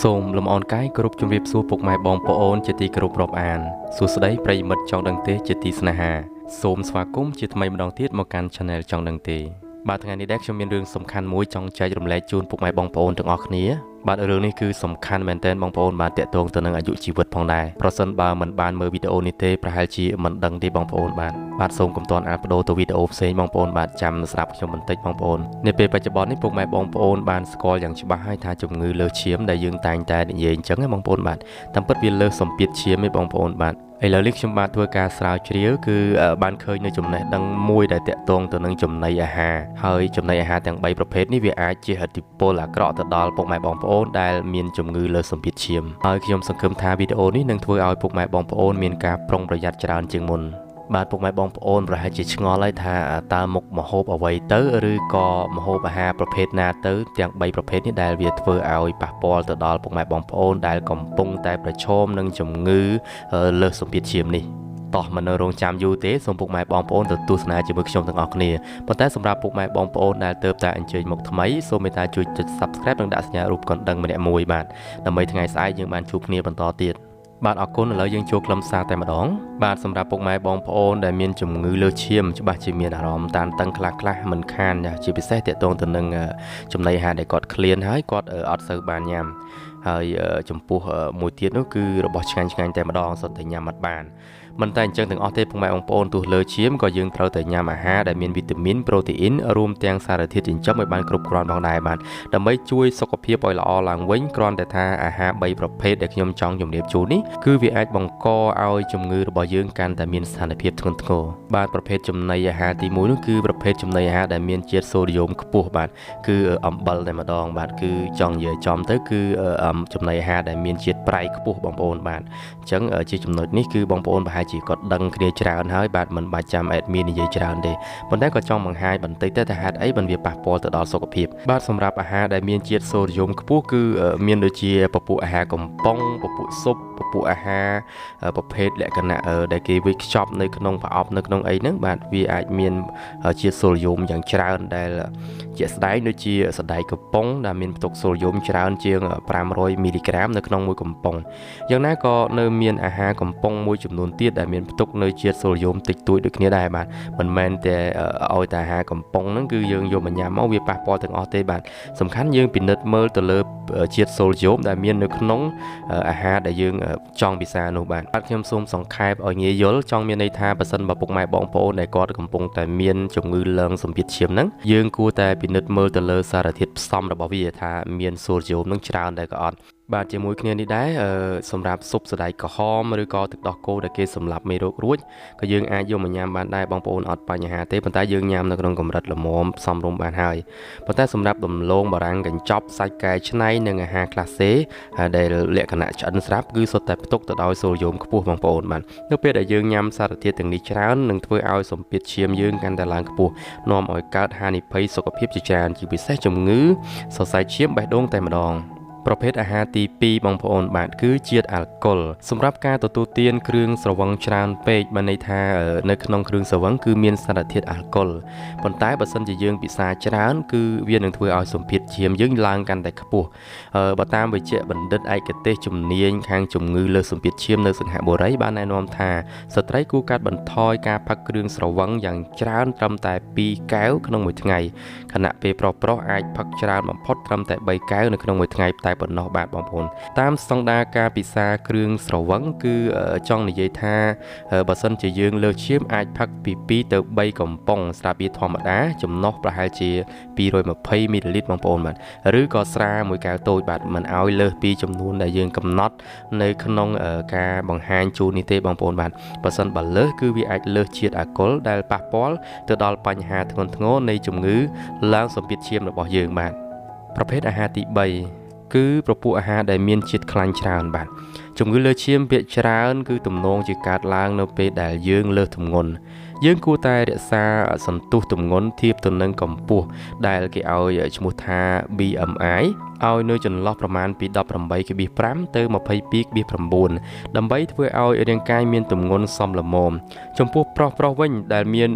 សូមលំអរកាយគ្រប់ជំរាបសួរពុកម៉ែបងប្អូនជាទីគោរពរាប់អានសួស្តីប្រិយមិត្តចង់ដឹងទេជាទីស្នេហាសូមស្វាគមន៍ជាថ្មីម្ដងទៀតមកកាន់ Channel ចង់ដឹងទេបាទថ្ងៃនេះដែរខ្ញុំមានរឿងសំខាន់មួយចង់ចែករំលែកជូនពុកម៉ែបងប្អូនទាំងអស់គ្នាបាទរឿងនេះគឺសំខាន់មែនទែនបងប្អូនបាទតាក់ទងទៅនឹងអាយុជីវិតផងដែរប្រសិនបើមិនបានមើលវីដេអូនេះទេប្រហែលជាមិនដឹងទេបងប្អូនបាទសូមកុំទាន់អានបដូរទៅវីដេអូផ្សេងបងប្អូនបាទចាំស្ដាប់ខ្ញុំបន្តិចបងប្អូននាពេលបច្ចុប្បន្ននេះពុកម៉ែបងប្អូនបានស្គាល់យ៉ាងច្បាស់ហើយថាជំងឺលើសឈាមដែលយើងតែងតែនិយាយអញ្ចឹងណាបងប្អូនបាទតាមពិតវាលើសសម្ពាធឈាមទេបងប្អូនបាទឥឡូវនេះខ្ញុំបាទធ្វើការស្រាវជ្រាវគឺបានឃើញនៅចំណេះដឹងមួយដែលតាក់ទងទៅនឹងចំណីអាហារហើយចំណីអាហារទាំង3ប្រភេទនេះវាអាចជាឥទ្ធិពលអាក្រក់ទៅដល់ពុកម៉ែបងប្អូនដែលមានជំងឺលើសសម្ពាធឈាមហើយខ្ញុំសង្ឃឹមថាវីដេអូនេះនឹងធ្វើឲ្យពុកម៉ែបងប្អូនមានការប្រុងប្រយ័ត្នច្រើនជាងមុនបាទពុកម៉ែបងប្អូនប្រហែលជាឆ្ងល់ហើយថាតើមុខម្ហូបអ្វីទៅឬក៏ម្ហូបអាហារប្រភេទណាទៅទាំង3ប្រភេទនេះដែលវាធ្វើឲ្យប៉ះពាល់ទៅដល់ពុកម៉ែបងប្អូនដែលកំពុងតែប្រឈមនឹងជំងឺលើសសម្ពាធឈាមនេះតោះមិននៅរងចាំយូរទេសូមពុកម៉ែបងប្អូនទៅទស្សនាជាមួយខ្ញុំទាំងអស់គ្នាប៉ុន្តែសម្រាប់ពុកម៉ែបងប្អូនដែលទើបតែអញ្ជើញមកថ្មីសូមមេត្តាជួយចុច Subscribe និងដាក់សញ្ញារូបកណ្ដឹងម្នាក់មួយបាទដើម្បីថ្ងៃស្អែកយើងបានជួបគ្នាបន្តទៀតបាទអរគុណឥឡូវយើងចូលខ្លឹមសារតែម្ដងបាទសម្រាប់ពុកម៉ែបងប្អូនដែលមានជំងឺលើសឈាមច្បាស់ជាមានអារម្មណ៍តានតឹងខ្លះមិនខានជាពិសេសតាក់ទងទៅនឹងចំណីអាហារដែលគាត់ឃ្លានហើយគាត់អត់សូវបានញ៉ាំហើយចំពោះមួយទៀតនោះគឺរបស់ឆ្ងាញ់តែម្ដងសុទ្ធតែញ៉ាំអត់បានមិនតែអញ្ចឹងទាំងអស់ទេពុកម៉ែបងប្អូនទោះលើឈាមក៏យើងត្រូវតែញ៉ាំអាហារដែលមានវីតាមីនប្រូតេអ៊ីនរួមទាំងសារធាតុចិញ្ចឹមឲ្យបានគ្រប់គ្រាន់ផងដែរបាទដើម្បីជួយសុខភាពឲ្យល្អឡើងវិញគ្រាន់តែថាអាហារ3ប្រភេទដែលខ្ញុំចង់ជម្រាបជូននេះគឺវាអាចបង្កឲ្យជំងឺរបស់យើងកាន់តែមានស្ថានភាពធ្ងន់ធ្ងរបាទប្រភេទចំណីអាហារទី1នោះគឺប្រភេទចំណីអាហារដែលមានជាតិសូដ្យូមខ្ពស់បាទគឺអំបិលតែម្ដងបាទគឺចង់និយាយចំទៅគឺចំណីអាហារដែលមានជាតិប្រៃខ្ពស់បងប្អូនបាទអញ្ចឹងជាចំណុចនេះគឺបងប្អូនប្រហែលជាគាត់ដឹងគ្នាច្រើនហើយបាទមិនបាច់ចាំអេដមីននិយាយច្រើនទេប៉ុន្តែក៏ចង់បង្ហាញបន្តិចតែហេតុអីបានវាប៉ះពាល់ទៅដល់សុខភាពបាទសម្រាប់អាហារដែលមានជាតិសូដ្យូមខ្ពស់គឺមានដូចជាពពុះអាហារកំប៉ុងពពុះស៊ុបពពុះអាហារប្រភេទលក្ខណៈដែលគេវេចខ្ចប់នៅក្នុងប្រអប់នៅក្នុងអីហ្នឹងបាទវាអាចមានជាតិសូដ្យូមយ៉ាងច្រើនដែលជាក់ស្ដែងដូចជាសណ្តែកកំប៉ុងដែលមានផ្ទុកសូដ្យូមច្រើនជាង500មីលីក្រាមនៅក្នុងមួយកំប៉ុងយ៉ាងណាក៏នៅមានអាហារកំប៉ុងមួយចំនួនទៀតដែលមានផ្ទុកនៅជាតិសូដ្យូមតិចតួចដូចគ្នាដែរបាទមិនមែនតែឲ្យតែអាហារកំប៉ុងហ្នឹងគឺយើងយកមកញ៉ាំមកវាប៉ះពាល់ទាំងអស់ទេបាទសំខាន់យើងពិនិត្យមើលទៅលើជាតិសូដ្យូមដែលមាននៅក្នុងអាហារដែលយើងចង់ពិសានោះបាទខ្ញុំសូមសង្ខេបឲ្យងាយយល់ចង់មានន័យថាបើសិនបើពុកម៉ែបងប្អូនដែលគាត់កំពុងតែមានជំងឺឡើងសម្ពាធឈាមហ្នឹងយើងគួរតែពិនិត្យមើលទៅលើសារធាតុផ្សំរបស់វាថាមានសូដ្យូមនឹងច្រើនដែរក៏អត់បាទជាមួយគ្នានេះដែរសម្រាប់ស៊ុបសណ្តែកក្រហមឬក៏ទឹកដោះគោដែលគេសម្លាប់មេរោគរួចក៏យើងអាចយកមកញ៉ាំបានដែរបងប្អូនអត់បញ្ហាទេប៉ុន្តែយើងញ៉ាំនៅក្នុងកម្រិតល្មមសមរម្យបានហើយប៉ុន្តែសម្រាប់ដំឡូងបារាំងកញ្ចប់សាច់កែច្នៃនិងអាហារក្លាសេដែលលក្ខណៈឆ្អិនស្រាប់គឺសុទ្ធតែផ្ទុកទៅដោយសូដ្យូមខ្ពស់បងប្អូនបាទនៅពេលដែលយើងញ៉ាំសារធាតុទាំងនេះច្រើននឹងធ្វើឲ្យសម្ពាធឈាមយើងកាន់តែឡើងខ្ពស់នាំឲ្យកើតហានិភ័យសុខភាពជាច្រើនជាពិសេសជំងឺសរសៃឈាមបេះដូងតែម្ដងប្រភេទអាហារទី2បងប្អូនបាទគឺជាតិអាល់កុលសម្រាប់ការទទួលទានគ្រឿងស្រវឹងច្រើនពេកបានន័យថានៅក្នុងគ្រឿងស្រវឹងគឺមានសារធាតុអាល់កុលប៉ុន្តែបើសិនជាយើងពិសាច្រើនគឺវានឹងធ្វើឲ្យសម្ពាធឈាមយើងឡើងកាន់តែខ្ពស់បើតាមវិជ្ជបណ្ឌិតឯកទេសជំនាញខាងជំងឺលើសសម្ពាធឈាមនៅសិង្ហបុរីបានណែនាំថាស្ត្រីគួរកាត់បន្ថយការផឹកគ្រឿងស្រវឹងយ៉ាងច្រើនត្រឹមតែ2កែវក្នុងមួយថ្ងៃខណៈពេលប្រុសអាចផឹកច្រើនបំផុតត្រឹមតែ3កែវនៅក្នុងមួយថ្ងៃតែប៉ុណ្ណោះបាទបងប្អូនតាមស្តង់ដារការពិសាគ្រឿងស្រវឹងគឺចង់និយាយថាបើសិនជាយើងលើសឈាមអាចផឹកពី2ទៅ3កំប៉ុងស្រាបៀរធម្មតាចំណុះប្រហែលជា220មីលីលីត្របងប្អូនបាទឬក៏ស្រាមួយកែវតូចបាទមិនឲ្យលើសពីចំនួនដែលយើងកំណត់នៅក្នុងការបង្ហាញជូននេះទេបងប្អូនបាទបើសិនបើលើសគឺវាអាចលើសជាតិអាល់កុលដែលប៉ះពាល់ទៅដល់បញ្ហាធ្ងន់ធ្ងរនៃជំងឺឡើងសម្ពាធឈាមរបស់យើងបាទប្រភេទអាហារទី3គឺប្រភពអាហារដែលមានជាតិខ្លាញ់ច្រើនបាទជំងឺលើសឈាមភាគច្រើនគឺទំនងជាកើតឡើងនៅពេលដែលយើងលើសទម្ងន់ យើងគួរតែរក្សាសន្ទុះទម្ងន់ធៀបទៅនឹងកម្ពស់ដែលគេឲ្យឈ្មោះថា BMI ឲ្យនៅចន្លោះប្រមាណពី 18.5 ទៅ 22.9 ដើម្បីធ្វើឲ្យរាងកាយមានទម្ងន់សមល្មមចំពោះប្រុសវិញដែលមាន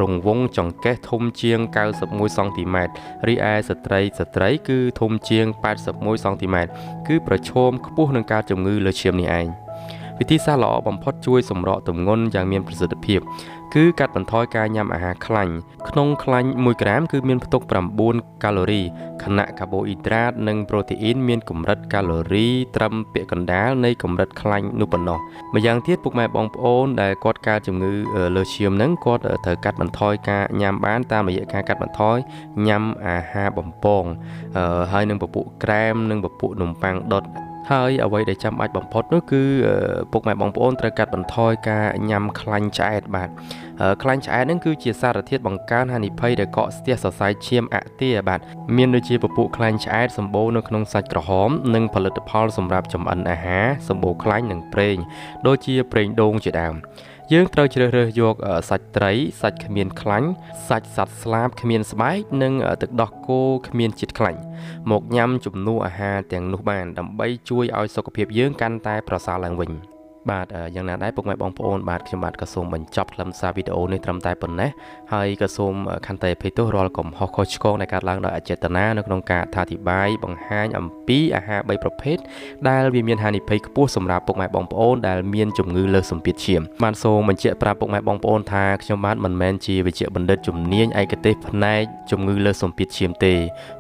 រង្វង់ចង្កេះធំជាង 91 សង់ទីម៉ែត្រ រីឯស្ត្រីគឺធំជាង 81 សង់ទីម៉ែត្រ គឺប្រឈមខ្ពស់នឹងការជំងឺលើឈាមនេះឯង វិធីសាស្ត្រល្អបំផុតជួយសម្រកទម្ងន់យ៉ាងមានប្រសិទ្ធភាពគឺកាត់បន្ថយការញ៉ាំអាហារខ្លាញ់ក្នុងខ្លាញ់ 1 ក្រាមគឺមានផ្ទុក 9 កាឡូរីខណៈកាបូអ៊ីដ្រាតនិងប្រូតេអ៊ីនមានកម្រិតកាឡូរីត្រឹមពាក់កណ្ដាលនៃកម្រិតខ្លាញ់នោះប៉ុណ្ណោះម្យ៉ាងទៀតពុកម៉ែបងប្អូនដែលគាត់កើតជំងឺលើឈាមហ្នឹងគាត់ត្រូវកាត់បន្ថយការញ៉ាំបានតាមរយៈការកាត់បន្ថយញ៉ាំអាហារបំពងហើយនឹងពពុះក្រែមនិងពពុះនំប៉័ងដុតហើយអ្វីដែលចាំបាច់បំផុតនោះគឺពុកម៉ែបងប្អូនត្រូវកាត់បន្ថយការញ៉ាំខ្លាញ់ឆ្អែតបាទខ្លាញ់ឆ្អែតហ្នឹងគឺជាសារធាតុបង្កើនហានិភ័យដែលកកស្ទះសរសៃឈាមអាក់ទាបាទមានដូចជាពពុះខ្លាញ់ឆ្អែតសម្បូរនៅក្នុងសាច់ក្រហមនិងផលិតផលសម្រាប់ចម្អិនអាហារសម្បូរខ្លាញ់និងប្រេងដូចជាប្រេងដូងជាដើមយើងត្រូវជ្រើសរើសយកសាច់ត្រីសាច់គ្មានខ្លាញ់សាច់សត្វស្លាបគ្មានស្បែកនិងទឹកដោះគោគ្មានជាតិខ្លាញ់មកញ៉ាំជំនួសអាហារទាំងនោះបានដើម្បីជួយឲ្យសុខភាពយើងកាន់តែប្រសើរឡើងវិញបាទយ៉ាងណាដែរពុកម៉ែបងប្អូនបាទខ្ញុំបាទក៏សូមបញ្ចប់ខ្លឹមសារវីដេអូនេះត្រឹមតែប៉ុណ្ណេះហើយក៏សូមខន្តីអភ័យទោសរាល់កំហុសខុសឆ្គងដែលកើតឡើងដោយអចេតនានៅក្នុងការអធិប្បាយបង្ហាញអំពីអាហារ3ប្រភេទដែលវាមានហានិភ័យខ្ពស់សម្រាប់ពុកម៉ែបងប្អូនដែលមានជំងឺលើសសម្ពាធឈាមបាទសូមបញ្ជាក់ប្រាប់ពុកម៉ែបងប្អូនថាខ្ញុំបាទមិនមែនជាវេជ្ជបណ្ឌិតជំនាញឯកទេសផ្នែកជំងឺលើសសម្ពាធឈាមទេ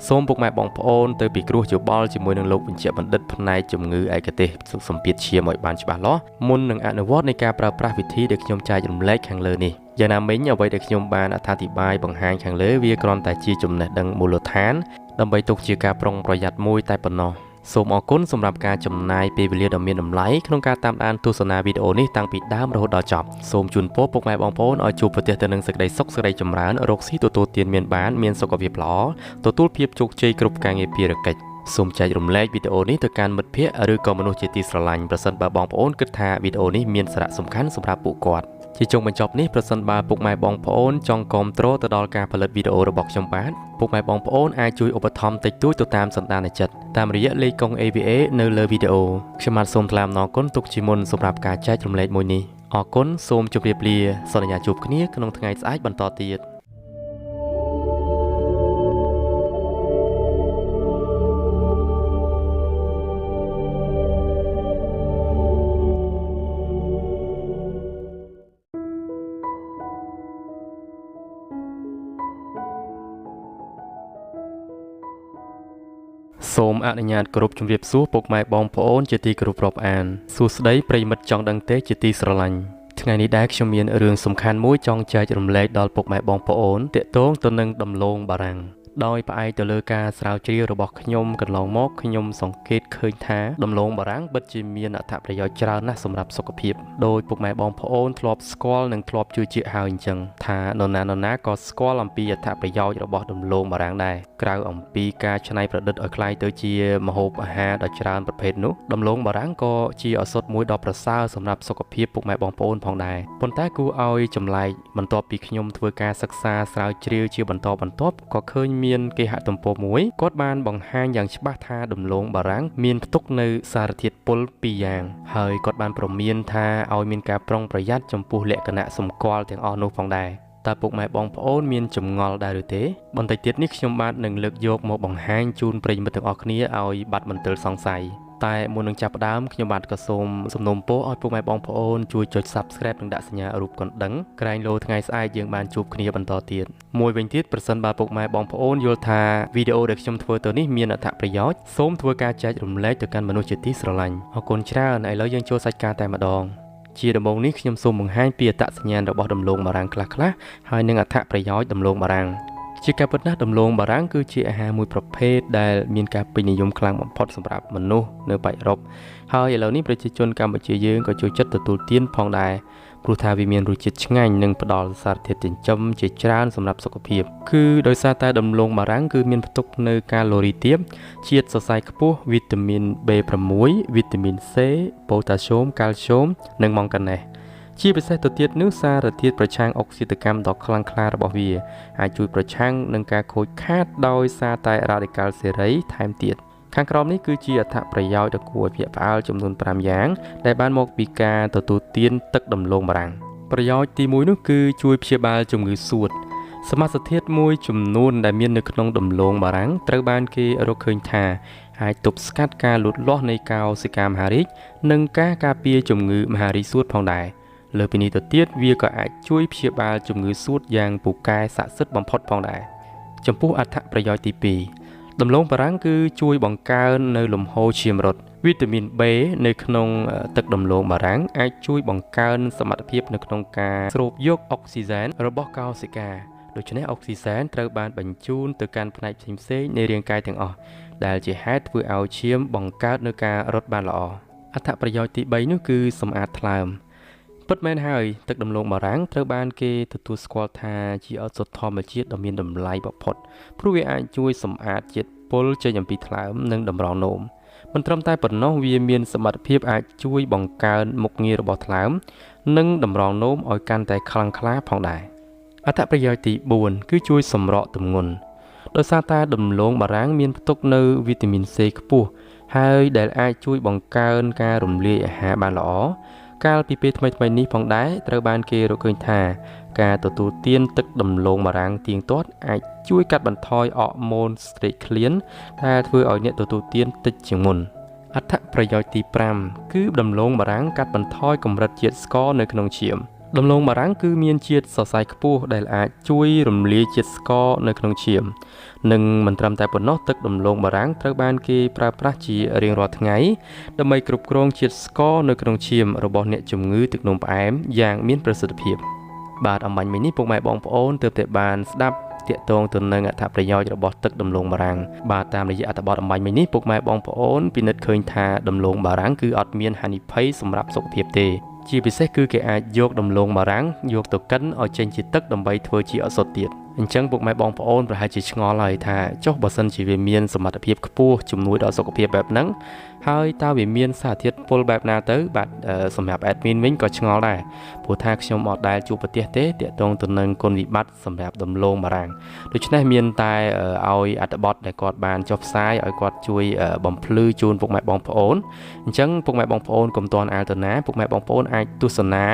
សូមពុកម៉ែបងប្អូនទៅពិគ្រោះយោបល់ជាមួយនឹងលោកវេជ្ជបណ្ឌិតផ្នែកជំងឺឯកទេសសម្ពាធឈាមឲ្យបានច្បាស់លាស់មុននឹងអនុវត្តនៃការប្រើប្រាស់វិធីដែលខ្ញុំចែករំលែកខាងលើនេះយ៉ាងណាមិញអ្វីដែលខ្ញុំបានអត្ថាធិប្បាយបង្ហាញខាងលើវាគ្រាន់តែជាចំណេះដឹងមូលដ្ឋានដើម្បីទុកជាការប្រុងប្រយ័ត្នមួយតែប៉ុណ្ណោះសូមអរគុណសម្រាប់ការចំណាយពេលវេលាដ៏មានតម្លៃក្នុងការតាមដានទស្សនាវីដេអូនេះតាំងពីដើមរហូតដល់ចប់សូមជូនពរពុកម៉ែបងប្អូនឲ្យជួបប្រទះទៅនឹងសេចក្តីសុខសេចក្តីចម្រើនរកស៊ីទទួលទានមានបានមានសុខភាពល្អទទួលភាពជោគជ័យគ្រប់ការងារភារកិច្ចសូមចែករំលែកវីដេអូនេះទៅកាន់មិត្តភ័ក្តិឬក៏មនុស្សជាទីស្រឡាញ់ប្រសិនបើបងប្អូនគិតថាវីដេអូនេះមានសារៈសំខាន់សម្រាប់ពួកគាត់ជាចុងបញ្ចប់នេះប្រសិនបើពុកម៉ែបងប្អូនចង់គាំទ្រទៅដល់ការផលិតវីដេអូរបស់ខ្ញុំបាទពុកម៉ែបងប្អូនអាចជួយឧបត្ថម្ភតិចតួចទៅតាមសន្តានចិត្តតាមរយៈលេខកុង AVA នៅលើវីដេអូខ្ញុំបាទសូមថ្លែងអំណរគុណទុកជាមុនសម្រាប់ការចែករំលែកមួយនេះអរគុណសូមជម្រាបលាសន្យាជួបគ្នាក្នុងថ្ងៃស្អែកបន្តទៀតសូមអនុញ្ញាតគោរពជំរាបសួរពុកម៉ែបងប្អូនជាទីគោរពរាប់អានសួស្តីប្រិយមិត្តចង់ដឹងទេជាទីស្រឡាញ់ថ្ងៃនេះដែរខ្ញុំមានរឿងសំខាន់មួយចង់ចែករំលែកដល់ពុកម៉ែបងប្អូនទាក់ទងទៅនឹងដំឡូងបារាំងដោយផ្អែកទៅលើការស្រាវជ្រាវរបស់ខ្ញុំកន្លងមកខ្ញុំសង្កេតឃើញថាដំឡូងបារាំងពិតជាមានអត្ថប្រយោជន៍ច្រើនណាស់សម្រាប់សុខភាពដោយពុកម៉ែបងប្អូនធ្លាប់ស្គាល់និងធ្លាប់ជឿជាក់ហើយអញ្ចឹងថានរណាក៏ស្គាល់អំពីអត្ថប្រយោជន៍របស់ដំឡូងបារាំងដែរក្រៅអំពីការច្នៃប្រឌិតឲ្យคล้ายទៅជាម្ហូបអាហារដ៏ច្រើនប្រភេទនោះដំឡូងបារាំងក៏ជាឱសថមួយដ៏ប្រសើរសម្រាប់សុខភាពពុកម៉ែបងប្អូនផងដែរប៉ុន្តែគួរឲ្យចម្លែកបន្ទាប់ពីខ្ញុំធ្វើការសិក្សាស្រាវជ្រាវជាបន្តបន្ទាប់ក៏ឃើញមានគេហទំព័រមួយគាត់បានបង្ហាញយ៉ាងច្បាស់ថាដំឡូងបារាំងមានផ្ទុកនៅសារធាតុពុល2យ៉ាងហើយគាត់បានព្រមានថាឲ្យមានការប្រុងប្រយ័ត្នចំពោះលក្ខណៈសម្គាល់ទាំងអស់នោះផងដែរតើពុកម៉ែបងប្អូនមានចម្ងល់ដែរឬទេបន្តិចទៀតនេះខ្ញុំបាទនឹងលើកយកមកបង្ហាញជូនប្រិយមិត្តទាំងអស់គ្នាឲ្យបាត់មន្ទិលសង្ស័យតែមុននឹងចាប់ផ្ដើមខ្ញុំបាទក៏សូមសំណូមពរឲ្យពុកម៉ែបងប្អូនជួយចុច Subscribe និងដាក់សញ្ញារូបកណ្ដឹងក្រែងលោថ្ងៃស្អែកយើងបានជួបគ្នាបន្តទៀតមួយវិញទៀតប្រសិនបើពុកម៉ែបងប្អូនយល់ថាវីដេអូដែលខ្ញុំធ្វើទៅនេះមានអត្ថប្រយោជន៍សូមធ្វើការចែករំលែកទៅកាន់មនុស្សជាទីស្រឡាញ់អរគុណច្រើនឥឡូវយើងចូលសាច់ការតែម្ដងជាដំបូងនេះខ្ញុំសូមបង្ហាញពីអត្តសញ្ញាណរបស់ដំឡូងបារាំងខ្លះៗហើយនឹងអត្ថប្រយោជន៍ដំឡូងបារាំងជាការពិតណាស់ដំឡូងបារាំងគឺជាអាហារមួយប្រភេទដែលមានការពេញនិយមខ្លាំងបំផុតសម្រាប់មនុស្សនៅបៃអឺរ៉ុបហើយឥឡូវនេះប្រជាជនកម្ពុជាយើងក៏ចូលចិត្តទទួលទានផងដែរព្រោះថាវាមានរសជាតិឆ្ងាញ់និងផ្ដល់សារធាតុចិញ្ចឹមជាច្រើនសម្រាប់សុខភាពគឺដោយសារតែដំឡូងបារាំងគឺមានផ្ទុកនៅកាឡូរីទាបជាតិសរសៃខ្ពស់វីតាមីន B6 វីតាមីន C ប៉ូតាស្យូមកាល់ស្យូមនិងម៉ង់កាណេស ជាពិសេសទៅទៀតនោះសារធាតុប្រឆាំងអុកស៊ីតកម្មដ៏ខ្លាំងក្លារបស់វាអាចជួយប្រឆាំងនឹងការខូចខាតដោយសារតែរ៉ាឌីកាល់សេរីថែមទៀតខាងក្រោមនេះគឺជាអត្ថប្រយោជន៍ដ៏គួរឲ្យភ្ញាក់ផ្អើលចំនួន5យ៉ាងដែលបានមកពីការទទួលទានទឹកដំឡូងបារាំងប្រយោជន៍ទី1នោះគឺជួយព្យាបាលជំងឺសួតសមាសធាតុមួយចំនួនដែលមាននៅក្នុងដំឡូងបារាំងត្រូវបានគេរកឃើញថាអាចទប់ស្កាត់ការលូតលាស់នៃកោសិកាមហារីកនិងការការពារជំងឺមហារីកសួតផងដែរលើពីនេះទៅទៀតវាក៏អាចជួយព្យាបាលជំងឺសួតយ៉ាងពូកែស័ក្តិសិទ្ធិបំផុតផងដែរចំពោះអត្ថប្រយោជន៍ទី2ដំឡូងបារាំងគឺជួយបង្កើននៅលំហូរឈាមរត់វីតាមីន B នៅក្នុងទឹកដំឡូងបារាំងអាចជួយបង្កើនសមត្ថភាពនៅក្នុងការស្រូបយកអុកស៊ីហ្សែនរបស់កោសិកាដូច្នេះអុកស៊ីហ្សែនត្រូវបានបញ្ជូនទៅកាន់ផ្នែកផ្សេងៗនៃរាងកាយទាំងអស់ដែលជាហេតុធ្វើឲ្យឈាមបង្កើតនូវការរត់បានល្អអត្ថប្រយោជន៍ទី3នោះគឺសម្អាតថ្លើមពិតមែនហើយទឹកដំឡូងបារាំងត្រូវបានគេទទួលស្គាល់ថាជាឱសថធម្មជាតិដ៏មានតម្លៃបំផុតព្រោះវាអាចជួយសម្អាតជាតិពុលចេញអំពីថ្លើមនិងតម្រងនោមមិនត្រឹមតែប៉ុណ្ណោះវាមានសមត្ថភាពអាចជួយបង្កើនមុខងាររបស់ថ្លើមនិងតម្រងនោមឲ្យកាន់តែខ្លាំងក្លាផងដែរអត្ថប្រយោជន៍ទី4គឺជួយសម្រកទម្ងន់ដោយសារតែដំឡូងបារាំងមានផ្ទុកនៅវីតាមីន C ខ្ពស់ហើយដែលអាចជួយបង្កើនការរំលាយអាហារបានល្អកាលពីពេលថ្មីៗនេះផងដែរត្រូវបានគេរកឃើញថាការទទួលទានទឹកដំឡូងបារាំងទៀងទាត់អាចជួយកាត់បន្ថយអរម៉ូនស្រេកឃ្លានដែលធ្វើឲ្យអ្នកទទួលទានតិចជាងមុនអត្ថប្រយោជន៍ទី5គឺដំឡូងបារាំងកាត់បន្ថយកម្រិតជាតិស្ករនៅក្នុងឈាមដំឡូងបារាំងគឺមានជាតិសរសៃខ្ពស់ដែលអាចជួយរំលាយជាតិស្ករនៅក្នុងឈាមនិងមិនត្រឹមតែប៉ុណ្ណោះទឹកដំឡូងបារាំងត្រូវបានគេប្រើប្រាស់ជារៀងរាល់ថ្ងៃដើម្បីគ្រប់គ្រងជាតិស្ករនៅក្នុងឈាមរបស់អ្នកជំងឺទឹកនោមផ្អែមយ៉ាងមានប្រសិទ្ធភាពបាទអំបញ្ញមិញនេះពុកម៉ែបងប្អូនទើបតែបានស្ដាប់ទាក់ទងទៅនឹងអត្ថប្រយោជន៍របស់ទឹកដំឡូងបារាំងបាទតាមរយៈអត្ថបទអំបញ្ញមិញនេះពុកម៉ែបងប្អូនពិនិត្យឃើញថាដំឡូងបារាំងគឺអត់មានហានិភ័យសម្រាប់សុខភាពទេជាពិសេសគឺគេអាចយកដំឡូងបារាំងយកទៅកិនឲ្យចេញជាទឹកដើម្បីធ្វើជាឱសថទៀតអញ្ចឹងពុកម៉ែបងប្អូនប្រហែលជាឆ្ងល់ហើយថាចុះបើសិនជាវាមានសមត្ថភាពខ្ពស់ជំនួយដល់សុខភាពបែបហ្នឹងហើយតើវាមានសារធាតុពុលបែបណាទៅបាទសម្រាប់ admin វិញក៏ឆ្ងល់ដែរព្រោះថាខ្ញុំអត់ដែលជួបប្រទះទេទាក់ទងទៅនឹងគុណវិបត្តិសម្រាប់ដំឡូងបារាំងដូច្នេះមានតែឲ្យអត្ថបទដែលគាត់បានចុះផ្សាយឲ្យគាត់ជួយបំភ្លឺជូនពុកម៉ែបងប្អូនអញ្ចឹងពុកម៉ែបងប្អូនកុំទាន់អាលទៅណាពុកម៉ែបងប្អូនអាចទស្សនា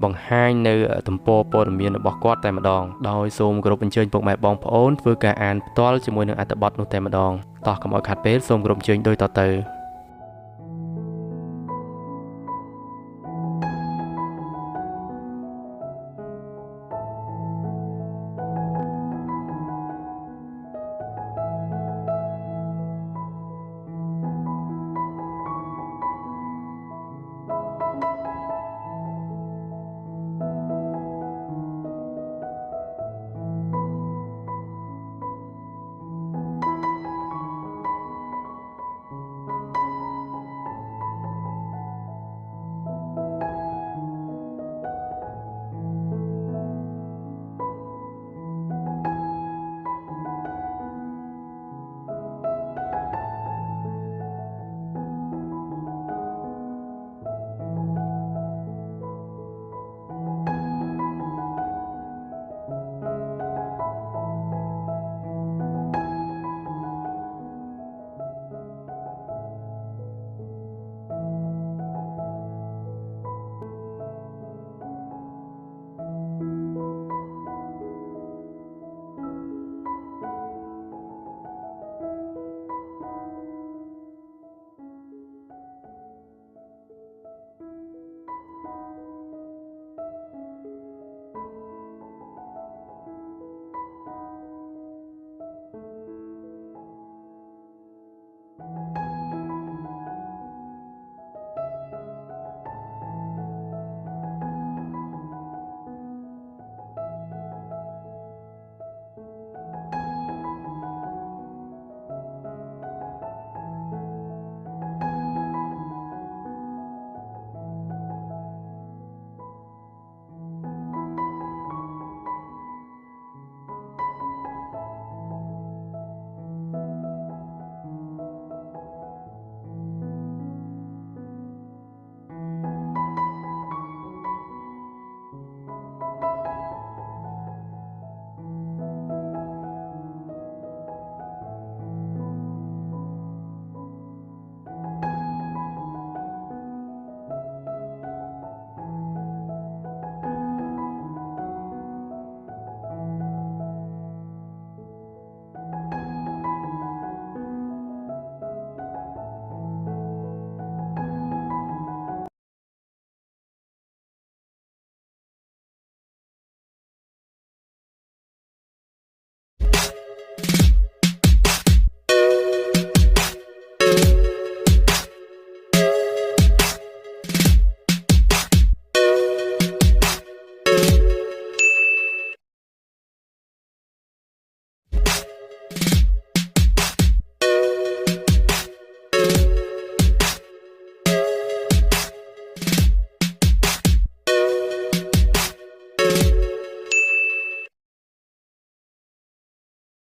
បង្ហាញនៅទំព័រព័ត៌មានរបស់គាត់តែម្ដងដោយសូមគោរពអញ្ជើញពុកម៉ែបងប្អូនធ្វើការអានផ្ទាល់ជាមួយនឹងអត្ថបទនោះតែម្ដងតោះកុំឲ្យខាត់ពេលសូមគោរពអញ្ជើញដូចតទៅ